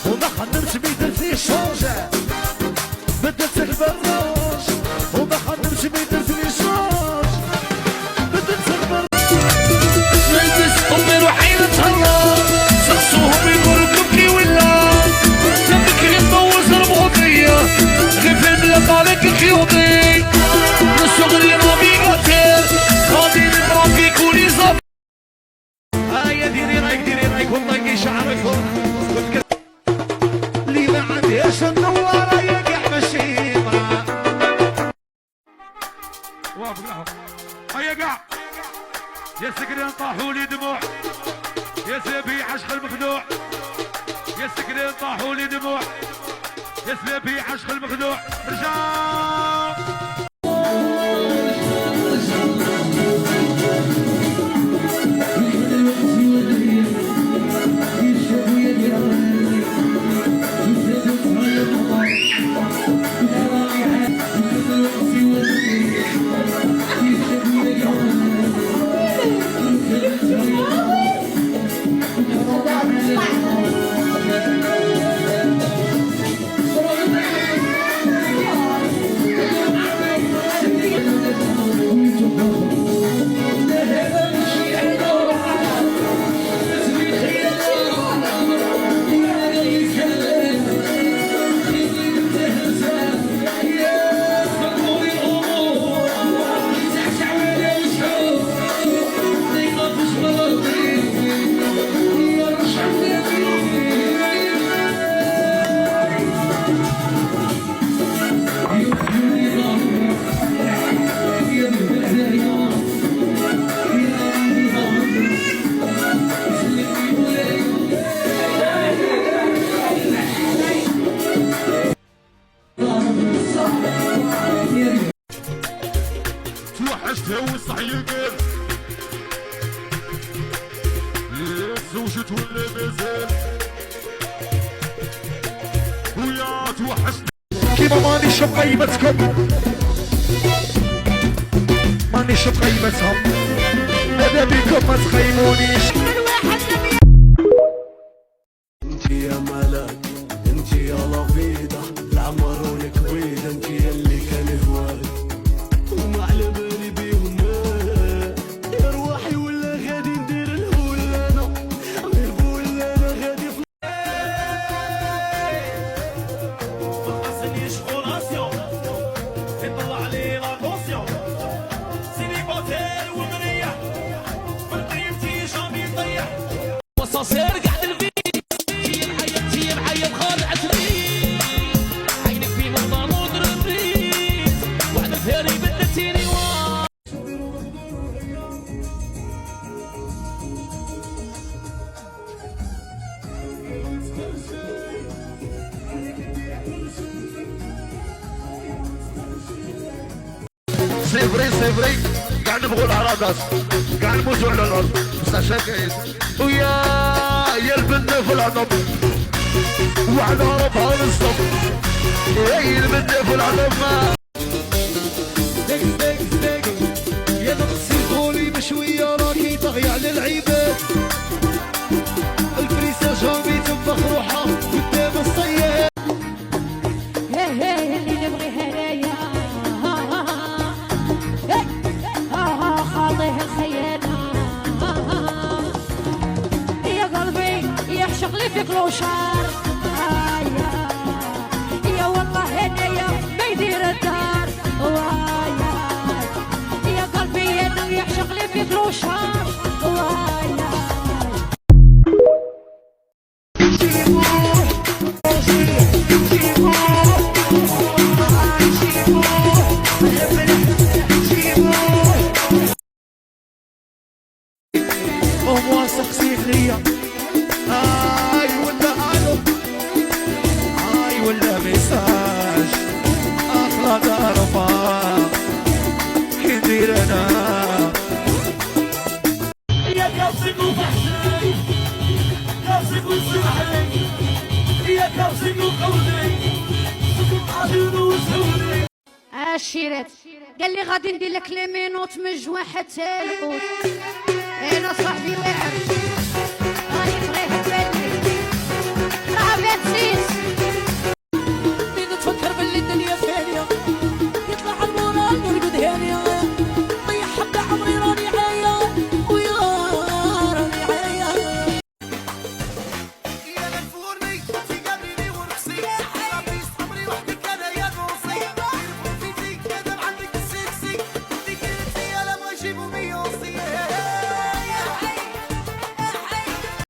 وما خدمش بيدر في شوجة بدلت البراج وما خدمش بيدر في شوج بدلت البراج نلبس أمي روحي نتهلا سقسوهم يقولوا كبكي ولا تبكي نبوز المغطية غير في البلاد عليك الخيوطي الشغل نافيغاتير غادي نضرب فيك ونزاب هيا ديري رايك والله كي شعركم اللي ما عنديش النوارة يقع بالشيطة وافق لهم هيا قع يا سكرين طاحوا لي دموع يا سيبي عشق المخدوع يا سكرين طاحوا لي دموع يا سيبي عشق المخدوع رجال صحيقر زوجت ولا مازال ويا توحشت كيما ماني شوف غيبتكم ماني شوف غيبتهم ماذا بيكم ما تخيمونيش انتي يا ملاك انتي يا لافيدا العمر والكبيد انتي اللي كان هواك وما على بالي بيهم يا روحي ولا غادي ندير الهولانة غير بولانا غادي فقصني شغولاسيون يطلع لي لاكونسيون سيليباتير ومريح فالقيمتي جامي يضيع وصاصير قاعد البيت تي محيط خارج عتريت عينك في نظام وضربريت وعد ثاني بدلتيني سيفري قاعد نبغوا العراضات قاعد نموتوا على الارض بس عشان كاين ويا البنة في العظم وعلى ربها نصب يا البنة في العظم دق يا نقصي قولي بشوية راكي طغي على العباد الفريسة جامي تنفخ روحها قدام الصياد اللي نبغي هدايا خاطيه الخيال يا قلبي يعشق لي في كلوشار يا والله هدايا ما يدير الدار يا قلبي يعشق لي في كلوشار ومواثق سيخلية ولا الو ولا ميساج اخرى ضربة كي ندير انا يا كاسك وبحشي كاسك وسمحلي يا كاسك وقولي عجل وسولي الشيرات قال لي غادي ندير لك لي مينوت من الجوع حتى الحوت انا صاحبي واعر راني بغيه بالي ياسين